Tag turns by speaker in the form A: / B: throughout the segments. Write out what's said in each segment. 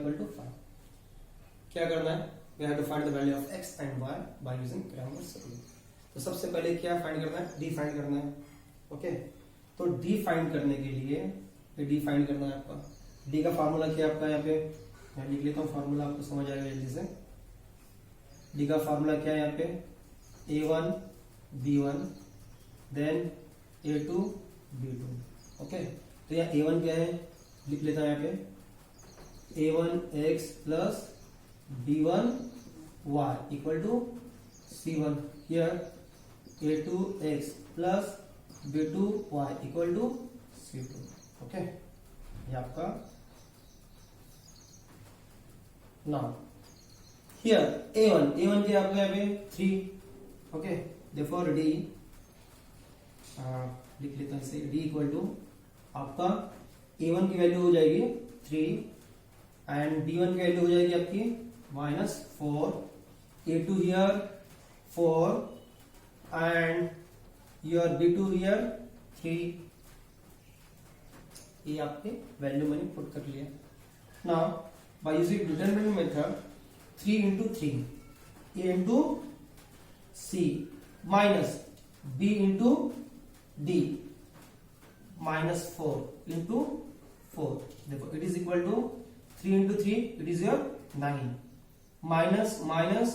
A: Equal to 5। क्या करना है, we have to find the value of x and y by using Cramer's rule. तो सबसे पहले क्या फाइंड करना है, d फाइंड करना है। ओके, तो d फाइंड करने के लिए d फाइंड करना है आपका। d का फार्मूला क्या है आपका, यहाँ पे मैं लिख लेता हूँ फार्मूला, आपको समझ आएगा जल्दी से। d का फार्मूला क्या है यहाँ पे, a1 b1 then a2 b2। Okay, तो यहाँ a1 क्या है, लिख लेता हूँ यहाँ पे a1x plus b1 y equal to c1। Here a2x plus b2 y equal to c2। Okay, ये आपका नाउ हियर a1 क्या आपका यहाँ पे 3। ओके, देयरफॉर d लिख लेता हूं इसे, d इक्वल टू आपका a1 की वैल्यू हो जाएगी 3 एंड b1 की वैल्यू हो जाएगी आपकी -4, a2 here 4 and your b2 here 3। ये आपके वैल्यू मैंने पुट कर लिया। Now by using determinant method 3 into 3 a into c minus b into d minus 4 into 4, देखो it is equal to 3 into 3 it is your 9 minus minus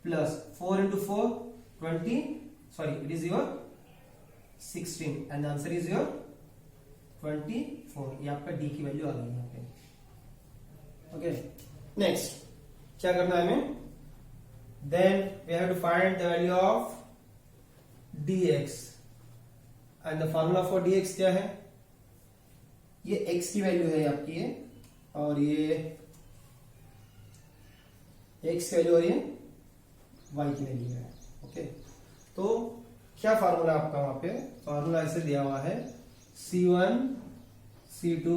A: plus 4 into 4 20, sorry it is your 16 and the answer is your 24। ये आपका d की value आ गई यहाँ पे। Okay, next क्या करना है हमें, then we have to find the value of dx and the formula for dx क्या है, ये x की वैल्यू है आपकी ये, और ये x की वैल्यू और ये y की वैल्यू है। ओके, तो क्या फार्मूला आपका वहां पे, फार्मूला ऐसे दिया हुआ है c1 c2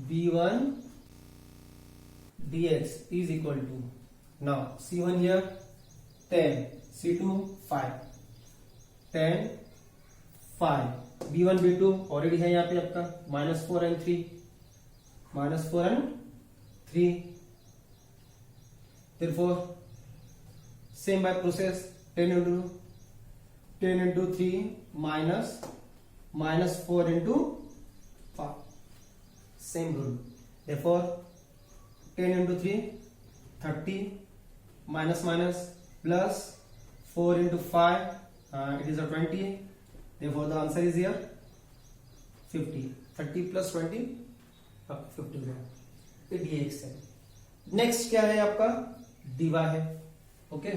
A: b1 dx is equal to, now c1 here 10 c2 5 10 5 b1 b2 already है यहाँ पे आपका -4 and 3 -4 and 3, therefore same by process 10 into 3 minus -4 into 5, same rule, therefore 10 into 3 30 minus minus plus 4 into 5 it is a 20, therefore the answer is here 50। 30 plus 20 50 ये dx है। Next क्या है आपका, dy है। ओके,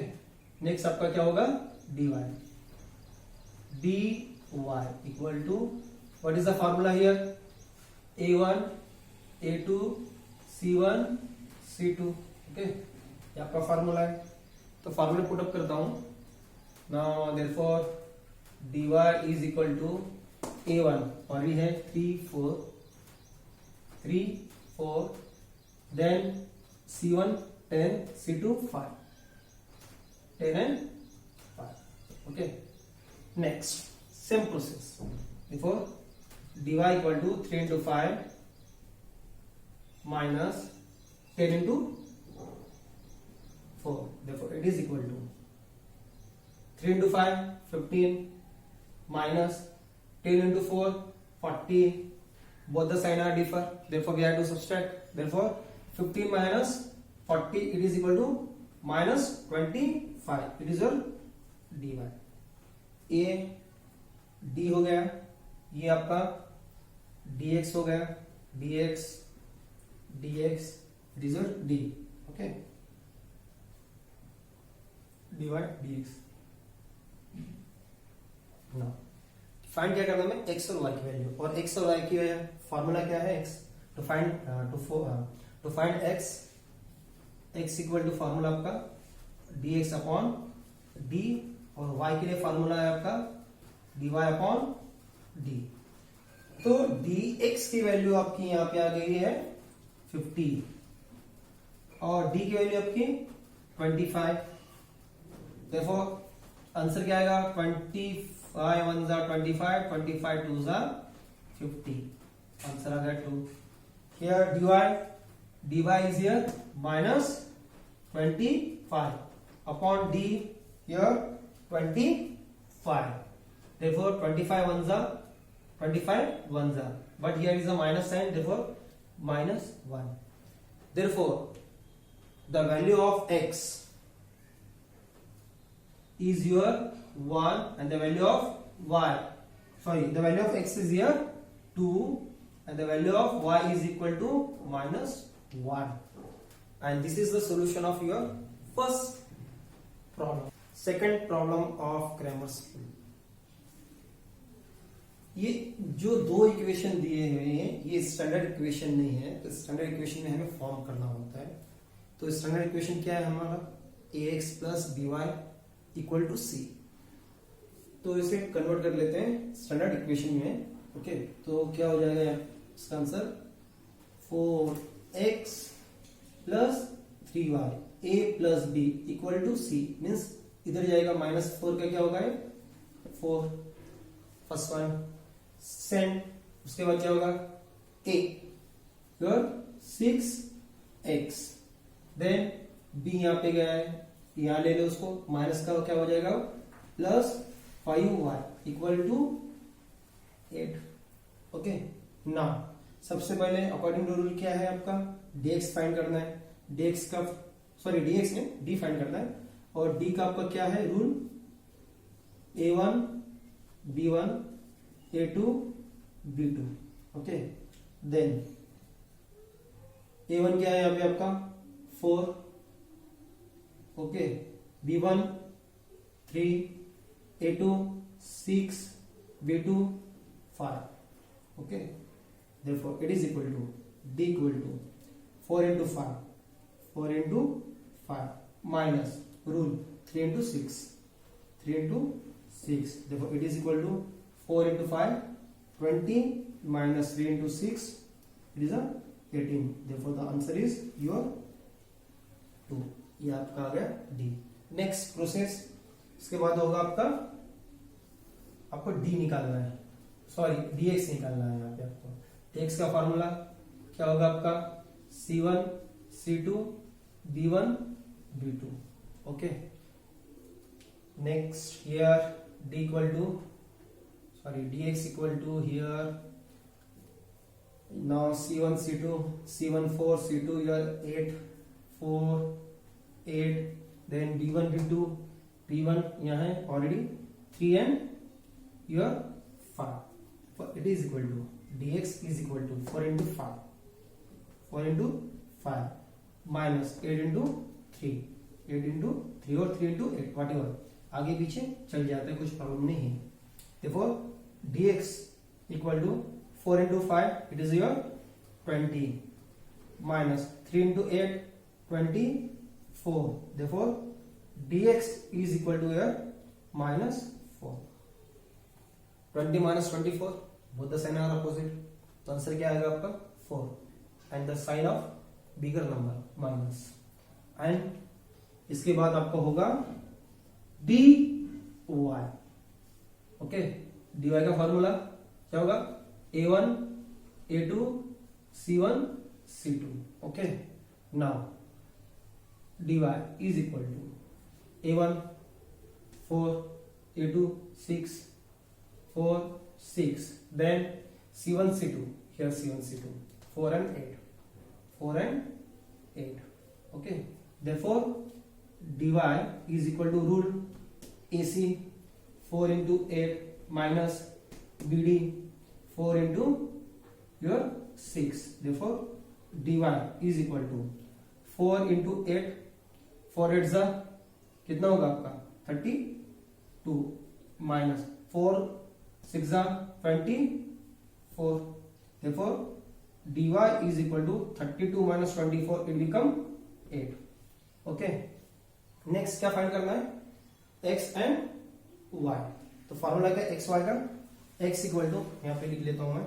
A: नेक्स्ट आपका क्या होगा, dy equal to what is the formula here, a1 a2 c1 c2। Okay, ये आपका फार्मूला है, तो फार्मूला पुट अप करता हूं। Now therefore dy is equal to a1 already है 3 4 then c1 10 c2 5 10 and 5। Okay, next same process, therefore dy equal to 3 into 5 minus 10 into 4, therefore it is equal to 3 into 5 15 minus 10 into 4 40, both the sign are differ, therefore we have to subtract, therefore 15 minus 40 it is equal to minus 25, it is your dy। a d हो गया, ये आपका dx हो गया, dx it is your d। Okay, dy dx। Now find क्या करना है, x और y की वैल्यू, और x और y की फॉर्मूला क्या है, x to find x equal to formula आपका dx अपॉन d, और y के लिए फॉर्मूला है आपका dy अपॉन d। तो dx की वैल्यू आपकी यहां पे आ गई है 50 और d की वैल्यू आपकी 25, therefore आंसर क्या आएगा, 25 1 जा 25 25 2 जा 50, आंसर आ गया 2। Here dy is here minus 25 upon d here 25. Therefore 25 ones are 25 ones are, but here is a minus sign, therefore minus 1. Therefore the value of x is your 1 and the value of y, sorry, the value of x is here 2 and the value of y is equal to minus 1. And this is the solution of your first problem. Second problem of Cramer's rule. ये जो दो equation दिए हुए हैं ये standard equation नहीं है, तो स्टैंडर्ड इक्वेशन में हमें फॉर्म करना होता है. तो स्टैंडर्ड इक्वेशन क्या है हमारा, ax plus by equal to C. तो इसे कन्वर्ट कर लेते हैं स्टैंडर्ड इक्वेशन में. ओके, तो क्या हो जाएगा इसका answer 4x plus 3y a plus b equal to C. Means इधर जाएगा -4 का क्या होगा 4 फर्स्ट वन सेंड. उसके बाद क्या होगा a your 6x, then b यहाँ पे गया है, यहाँ ले लो उसको, माइनस का क्या हो जाएगा plus 5y equal to 8. Okay, ना सबसे पहले अकॉर्डिंग टू रूल क्या है आपका, dx फाइंड करना है. dx का dx में d फाइंड करना है, और d का आपका क्या है rule, a1 b1 a2 b2. Okay, then a1 क्या है यहाँ पे आपका 4, okay, b1 3, a2 6, b2 5. Okay, therefore it is equal to d equal to 4 into 5, 4 into 5 minus rule 3 into 6, 3 into 6. Therefore it is equal to 4 into 5 20 minus 3 into 6, it is a 18. Therefore the answer is your 2. ये आपका आ गया D. Next process, इसके बाद होगा आपको D निकालना है, sorry dx निकालना है. यहाँ पे आपको dx का फॉर्मूला क्या होगा आपका c1 c2 b1 b2. Okay, next here d equal to dx equal to here now c1 c2 c1 4 c2 here 8 4 8, then b1 b2 b1 यहाँ है already 3 and here 5. It is equal to dx is equal to 4 into 5, 4 into 5 minus 8 into 3, 8 into 3 और 3 into 8 whatever, आगे पीछे चल जाते हैं, कुछ problem नहीं है. Therefore dx equal to 4 into 5, it is your 20 minus 3 into 8 24. Therefore dx is equal to your minus 4. 20 minus 24, both the sign are opposite, तो आंसर क्या आएगा आपका 4 and the sign of bigger number minus. and इसके बाद आपको होगा dy. Okay, dy का formula क्या होगा a1 a2 c1 c2. Okay, now dy is equal to a1 4 a2 6 4 6, then c1 c2, here c1 c2 4 and 8, 4 and 8. Okay, therefore dy is equal to rule ac 4 into 8 minus bd 4 into your 6. Therefore dy is equal to 4 into 8, 4 8 जा कितना होगा आपका 32 minus 4 6 जा 24. Therefore dy is equal to 32 minus 24, it become 8. Okay, next क्या find करना है x and y. तो फॉर्मूला क्या एक्स वाई का, x इक्वल टू यहाँ पे लिख लेता हूं मैं,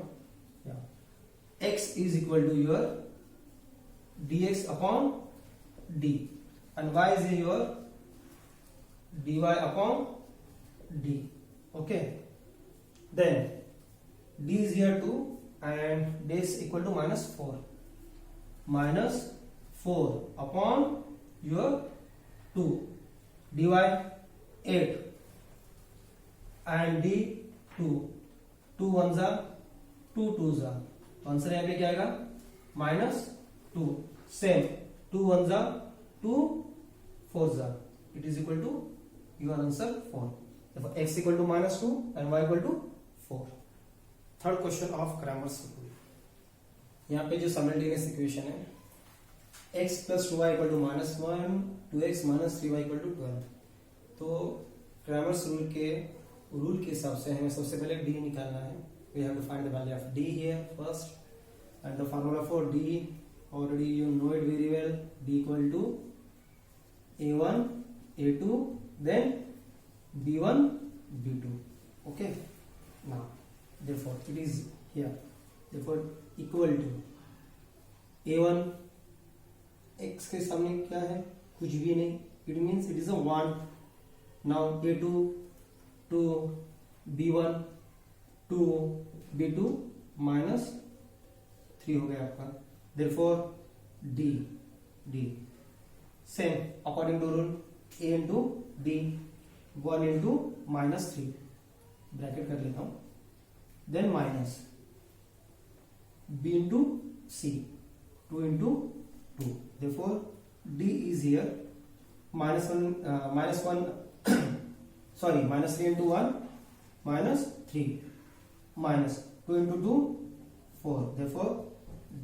A: x is equal to your dx upon d and y is your dy upon d. Okay, then d is here 2 and this equal to minus 4. minus 4 upon your 2 dy 8 and d 2 2 1 जा 2 2 जा, answer यहाँ पे क्या आएगा -2 same 2 1 जा 2 4 जा, it is equal to your answer 4. Therefore x equal to -2 and y equal to 4. Third question of Cramer's rule. यहाँ पे जो साइमल्टेनियस इक्वेशन है x plus 2y equal to -1 2x minus 3y equal to 12. तो Cramer's rule के हिसाब से हमें सबसे पहले d निकालना है. We have to find the value of d here first, and the formula for d already you know it very well. d equal to a1 a2 then b1 b2. Okay, now therefore it is here, therefore equal to a1 x के सामने क्या है, कुछ भी नहीं, it means it is a 1. now a2 2 b1 2 b2 minus 3 हो गया आपका. therefore d same according to rule a into d 1 into -3 bracket कर लेता हूं, then minus b into c 2 into 2. therefore d is here -1 sorry -3 into 1 -3 minus 2 into 2 4. therefore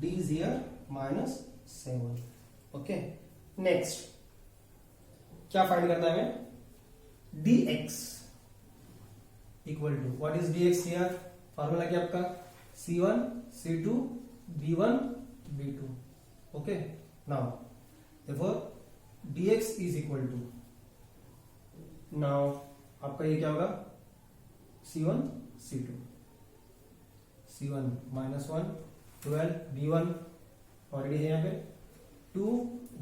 A: d is here -7. okay, next क्या find करना है हमें, dx equal to what is dx here, formula क्या आपका c1 c2 b1 b2. okay, now therefore dx is equal to, now आपका ये क्या होगा c1 c2 c1 -1 12 b1 already है यहाँ पे 2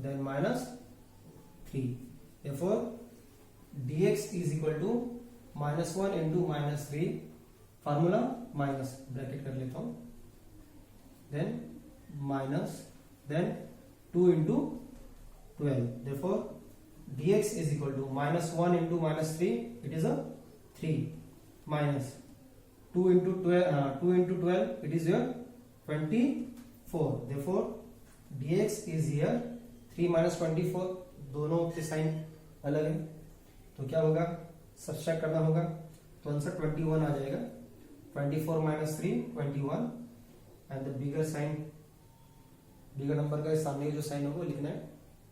A: then -3. therefore dx is equal to -1 into -3 formula minus bracket कर लेता हूं, then minus then 2 into 12. therefore dx is equal to -1 into -3, it is a 3 minus 2 into 12 it is your 24. therefore dx is here 3 minus 24, दोनों के sign अलग है तो क्या होगा, सब्सट्रैक्ट करना होगा तो आंसर 21 आ जाएगा. 24 minus 3 21 and the bigger sign, bigger number का सामने जो साइन होगा वो लिखना है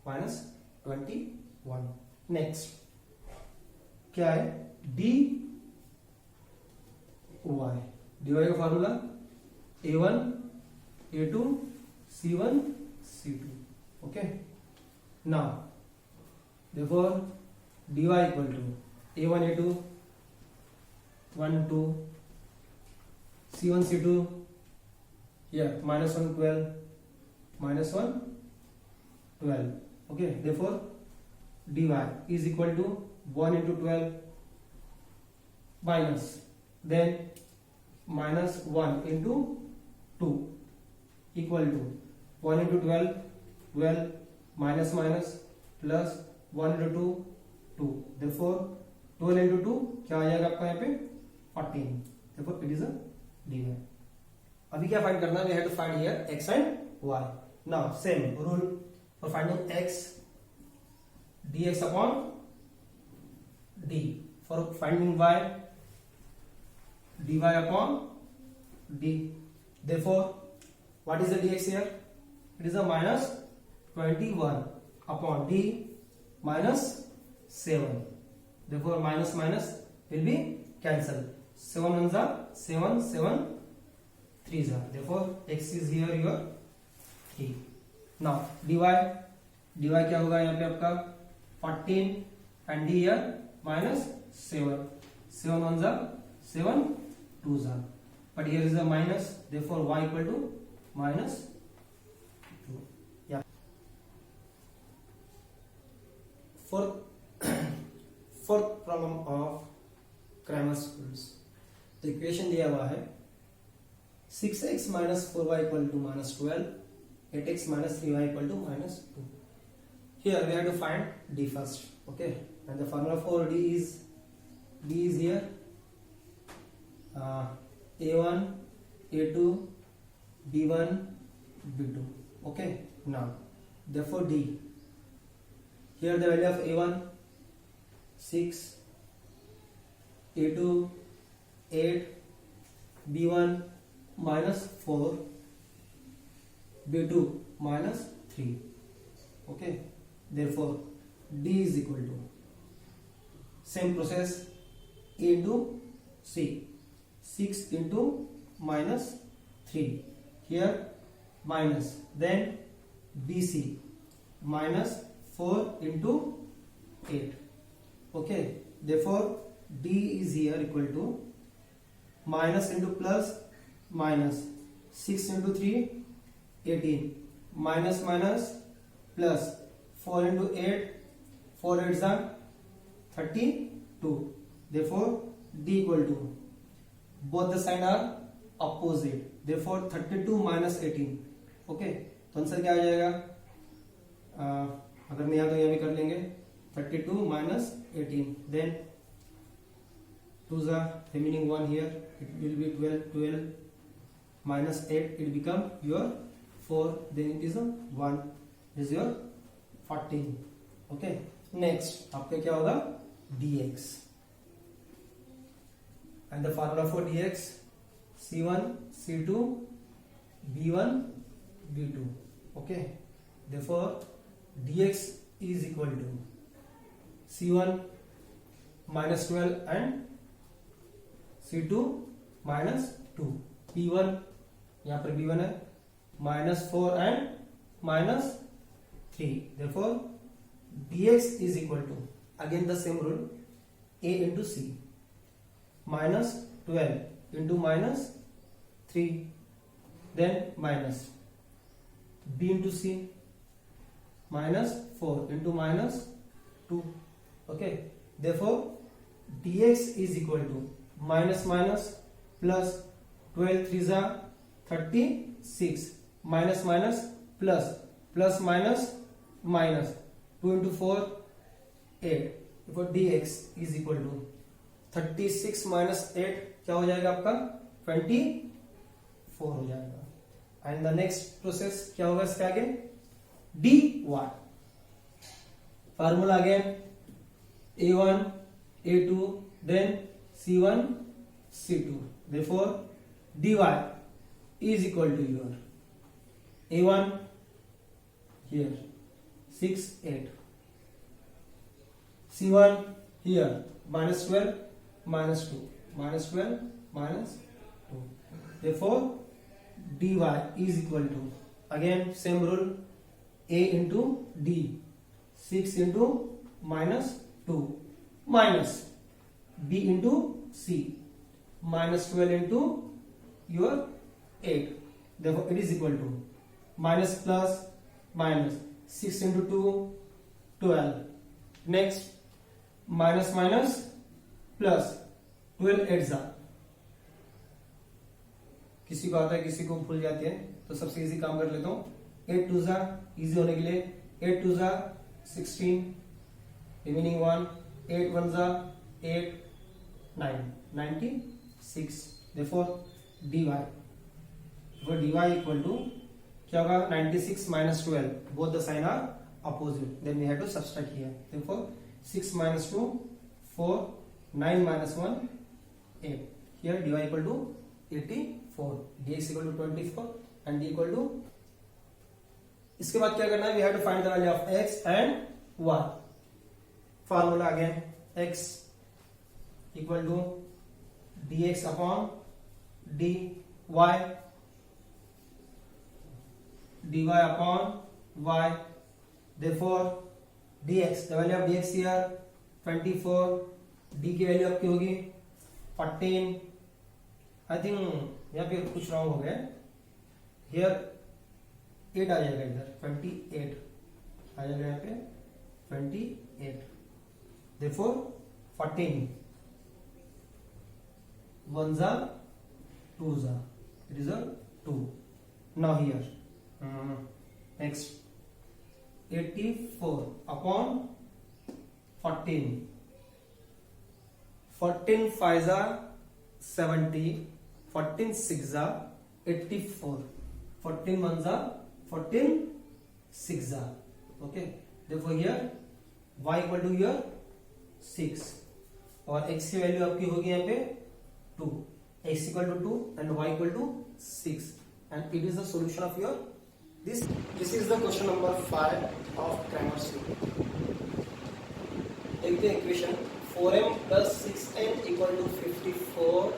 A: -21. नेक्स्ट क्या है, dy का formula a1 a2 c1 c2. okay, now therefore dy equal to a1 a2 1 2 c1 c2 here -1 12 -1 12. okay, therefore dy is equal to 1 into 12 minus then -1 into 2 equal to 1 into 12 12 minus plus 1 into 2 2. therefore 12 into 2 क्या आ जाएगा आपका यहाँ पे 14. therefore it is a dy. अभी क्या find करना है, we have to find here x and y. now same rule for finding x, dx upon d. for finding y, dy upon d. therefore what is the dx here, it is a -21 upon d -7. therefore minus will be cancelled. 7 1s are 7 7 3s are, therefore x is here your 3. now dy क्या होगा यहाँ पे आपका 14 and d here -7. 7 1s are 7 2s are, but here is a minus, therefore y equal to -2. yeah, fourth problem of Cramer's rules. तो equation दिया हुआ है 6x minus 4y equal to -12 8x minus 3y equal to minus 2. Here we have to find d first. Okay, and the formula for d is here a1, a2, b1, b2. Okay, now therefore d, here the value of a1 6, a2 8, b1 minus 4, b2 minus 3. Okay, therefore d is equal to, same process, a into c, 6 into minus 3, here minus, then bc minus 4 into 8. Okay, therefore d is here equal to minus into plus minus, 6 into 3 18, minus minus plus 4 into 8, 4 8s are 32. Therefore d equal to, both the sign are opposite, therefore 32 minus 18. Okay, तो answer क्या आ जाएगा? अगर नहीं आता तो यह भी कर लेंगे, 32 minus 18, then 2s are remaining 1 here, it will be 12, 12 minus 8, it become your 4, then it is a 1, it is your 14. Okay, next आपका क्या होगा? dx, and the formula for dx, c1 c2 b1 b2. Okay, therefore dx is equal to c1 minus 12 and c2 minus 2, b1 यहाँ पर b1 है minus 4 and minus 3. Therefore dx is equal to, again the same rule, a into c, minus 12 into minus 3, then minus b into c, minus 4 into minus 2. Okay, therefore dx is equal to minus minus plus 12 3s are 36, minus minus plus, plus minus minus, 2 into 4 8. Therefore dx is equal to 36 minus 8 क्या हो जाएगा आपका? 24 हो जाएगा. And the next process क्या होगा इसके आगे? dy. Formula again a1 a2 then c1 c2. Therefore dy is equal to your a1 here 6 8, c1 here minus 12 minus 2, minus 12 minus 2. Therefore dy is equal to, again same rule, a into d, 6 into minus 2 minus b into c, minus 12 into your 8. Therefore it is equal to minus plus minus, 6 into 2 12, next minus minus plus 12 8s are, किसी को आता है किसी को भूल जाती है, तो सबसे इजी काम कर लेता हूं, 8 2s are, इजी होने के लिए 8 2s are 16, remaining 1, 8 1s are 8 9 96. Therefore dy, dy equal to क्या होगा? 96 minus 12, both the sign are opposite, then we have to subtract here. Therefore 6 minus 2 4, 9 minus 1 8. Here dy equal to 84, dx equal to 24 and d equal to, इसके बाद क्या करना है? We have to find the value of x and y. Formula again, x equal to dx upon dy, dy upon y. Therefore dx, the value of dx here 24, d की value आपकी होगी 14. I think यहाँ पे कुछ wrong हो गया, here 8 आ जाएगा, इधर 28 आ जाएगा, यहाँ पे 28. Therefore 14 1s are 2s are, it is a 2. Now here next 84 upon 14, 14 5 जा 70, 14 6 जा 84, 14 1 जा 14 6 जा. Okay, therefore here y equal to here 6 और x की वैल्यू आपकी होगी यहाँ पे 2, x equal to 2 and y equal to 6, and it is the solution of your this is the question number 5 of grammar C. Take the equation 4m plus 6n equal to 54,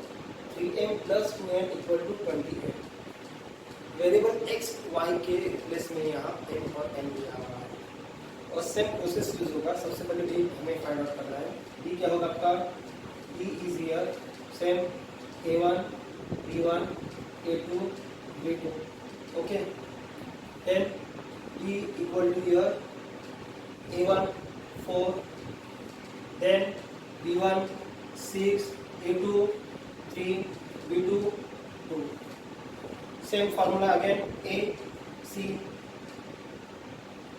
A: 3m plus 2n equal to 28. Variable x y के place में यहाँ m और n दिया हुआ है और same process use होगा. सबसे पहले d हमें फाइंड आउट करना है. d क्या होगा आपका? d is here same a1 b1 a2 b2. Okay, then d equal to here a1 4, then b1 6, a2 3, b2 2. Same formula again, a c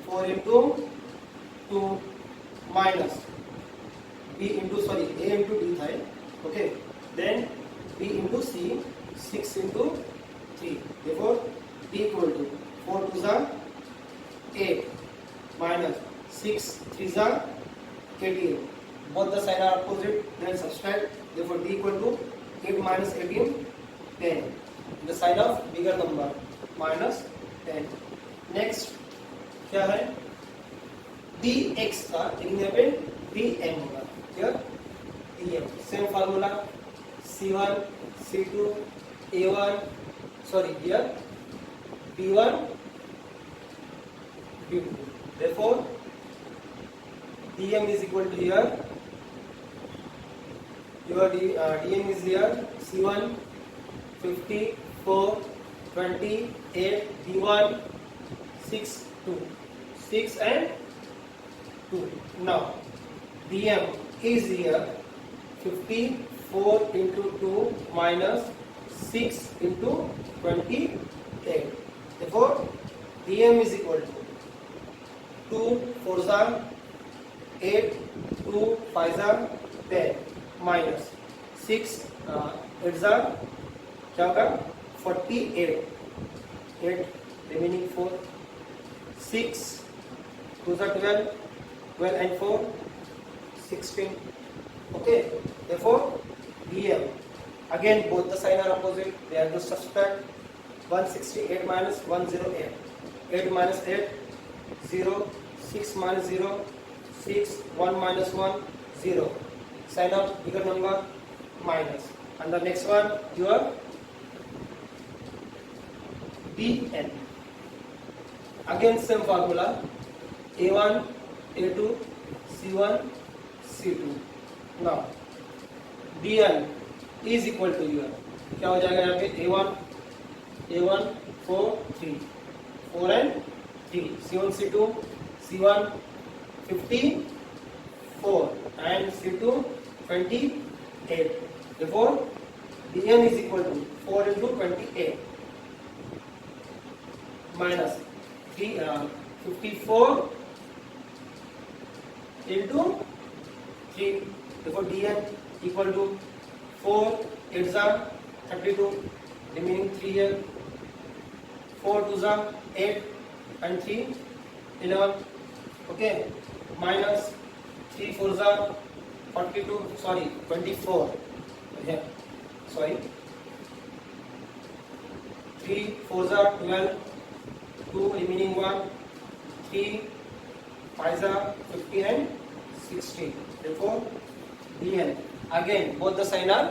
A: 4 into 2 minus b into a into d था. Okay, then b into c 6 into 3. Therefore d equal to 4 2 जा 8 minus 6 3 जा 18. Both the sign are opposite, then subtract. Therefore d equal to 8 minus 18 10. The sign of bigger number minus 10. Next क्या है? dx का लेकिन यहाँ पे dm होगा. क्या? dm. Same formula c1 c2 a1 here b1 b2. Therefore dm is equal to here your dm is here c1 54 28 b1 6 2 6 and 2. Now dm is here 54 into 2 minus 6 into 28. Therefore dm is equal to 2 4 जा 8 2 5 जा 10 minus 6 8 जा क्या होगा 48 8 remaining 4 6 2 जा 12 12 and 4 16. Okay, therefore dm again both the sign are opposite, they have to subtract. 168 minus 108 8 minus 8 0 6 minus 0 6 1 minus 1 0. Sign of bigger number minus, and the next one your dn. Again same formula a1 a2 c1 c2. Now dn is equal to your क्या हो जाएगा यहाँ पे a1 4 3 4 and 3 c1 c2 c1 54 and c2 28. Therefore dn is equal to 4 into 28 minus 54 into 3. Therefore dn equal to 4 8 जा 32 remaining 3 here 4 2 जा 8 and 3 11. Okay, minus 3 4 जा 42 sorry 24 here sorry 3 4 जा 12 2 remaining 1 3 5 जा 15 and 16. Therefore dn again both the sign are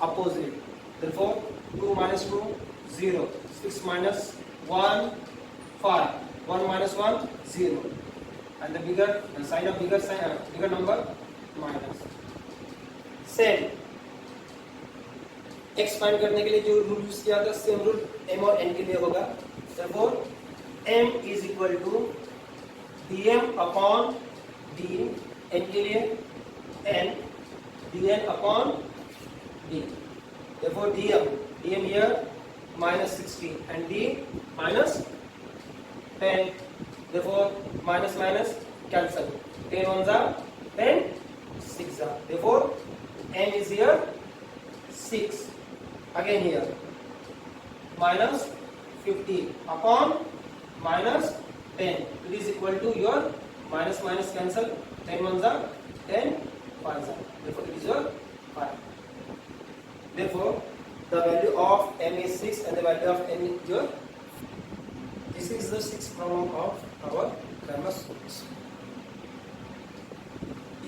A: opposite. Therefore 2 minus 2 0 6 minus 1 5 1 minus 1 0, and the sign of bigger number minus. Same x find करने के लिए जो rule use किया था same rule m और n के लिए होगा. Therefore m is equal to dm upon d, n के लिए n dn upon d. Therefore dm here minus 16 and d minus 10. Therefore minus minus cancel. 10 ones are 10, 6 are. Therefore n is here 6. Again here minus 15 upon minus 10. It is equal to your minus minus cancel. 10 ones are 10, 5s are. Therefore it is your 5. Therefore the value of m is 6 and the value of n is your. This is the sixth problem of our grammar series.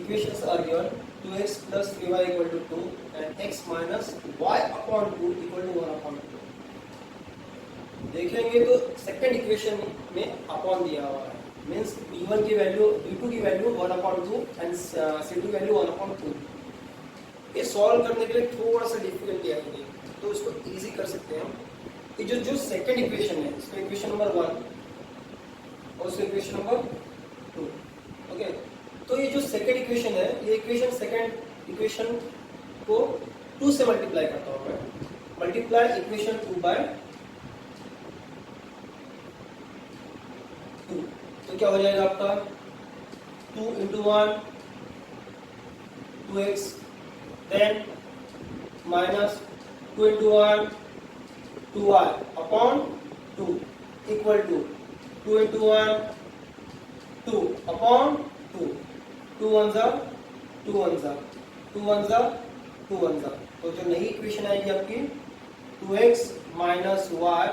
A: Equations are given 2x plus 3y equal to 2 and x minus y upon 2 equal to 1 upon 2. देखेंगे तो second equation में upon दिया हुआ है, means b1 की value b2 की value 1 upon 2 and c2 की value 1 upon 2. ये सॉल्व करने के लिए थोड़ा सा डिफिकल्टी आएगी, तो इसको इजी कर सकते हैं हम. ये जो सेकंड इक्वेशन है, इसका इक्वेशन नंबर 1 और इसका इक्वेशन नंबर 2. ओके, तो ये जो सेकंड इक्वेशन है, ये इक्वेशन सेकंड इक्वेशन को 2 से मल्टीप्लाई करता हूं मैं. Multiply equation 2 by 2. तो क्या हो जाएगा आपका 2 into 1 2x, then minus 2 into 1 2y upon 2 equal to 2 into 1 2 upon 2. 2 ones are 2 ones are 2 ones are 2 ones are. तो जो नई इक्वेशन आएगी आपकी 2x minus y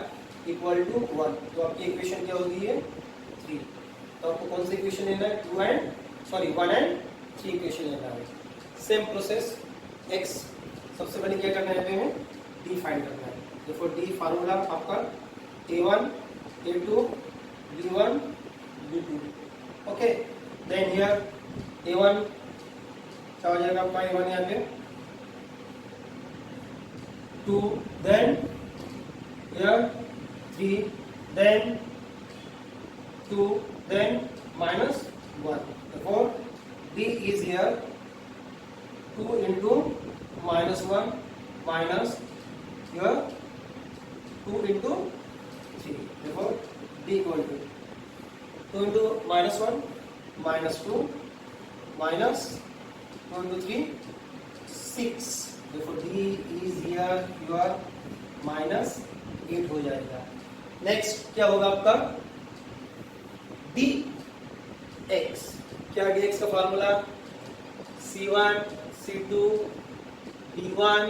A: equal to 1. तो आपकी इक्वेशन क्या होगी ये 3. तो आपको कौन सी इक्वेशन लेना है 1 and 3 इक्वेशन लेना है. सेम प्रोसेस x सबसे पहले क्या करना है हमें d फाइंड करना है. Therefore d फार्मूला आपका a1 a2 b1 b2. Okay, then here a1 क्या हो जाएगा आपका a1 यहाँ पे 2, then here 3, then 2, then minus 1. Therefore d is here 2 into minus 1 minus here 2 into 3. Therefore d equal to 2 into minus 1 minus 2 minus 2 into 3 6. Therefore d is here your minus 8 हो जाएगा. Next क्या होगा आपका dx. क्या dx का formula c1 c2 d1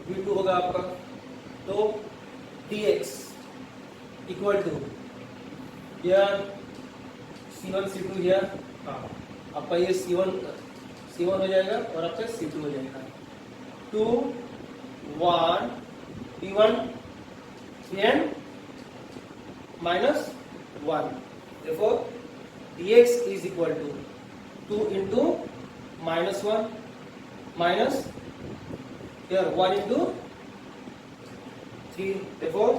A: v2 होगा आपका. तो dx equal to here c1 c2 here आपका ये c1 हो जाएगा और आपका c2 हो जाएगा. 2 1 p1 3n minus 1. Therefore dx is equal to 2 into minus 1 minus here 1 into 3. Therefore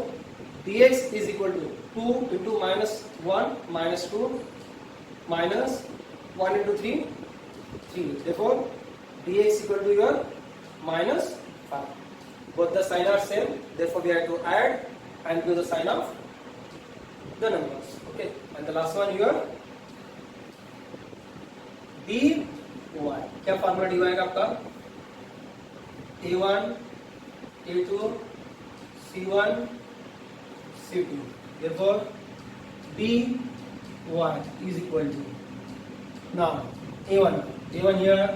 A: dx is equal to 2 into minus 1 minus 2 minus 1 into 3 3. Therefore dx equal to your minus 5. Both the sign are same, therefore we have to add and give the sign of the numbers. Okay, and the last one here dy. क्या formula dy का आपका a1 a2 c1 c2. Therefore dy is equal to now a1 here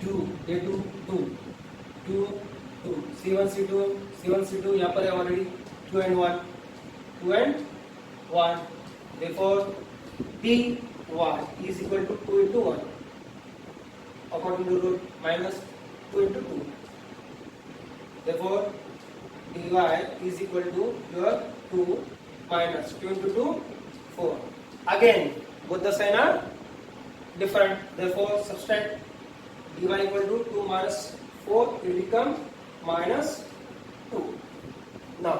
A: 2 a2 2 2 2 c1 c2 यहाँ पर है already 2 and 1 2 and 1. Therefore dy is equal to 2 into 1 according to rule minus 2 into 2. Therefore dy is equal to your 2 minus 2 into 2 4. Again both the sign are different, therefore subtract dy equal to 2 minus 4 will become minus 2. Now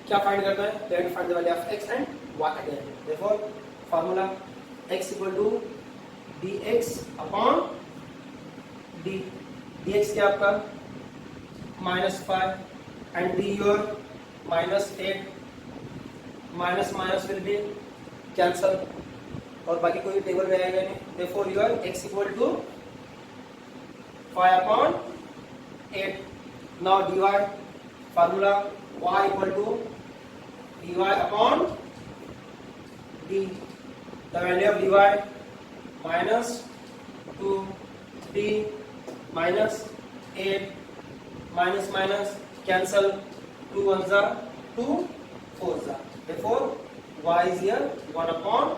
A: क्या find करना है? We have to find the value of x and y again. Therefore formula x equal to dx upon d. dx क्या आपका minus 5 and d your minus 8. Minus minus will be cancel और बाकी कोई table में आएगा नहीं. Therefore your x equal to 5 upon 8. Now divide formula y equal to dy upon d. The value of dy minus 2d minus 8 minus minus cancel 2 ones are 2 4s are. Therefore y is here 1 upon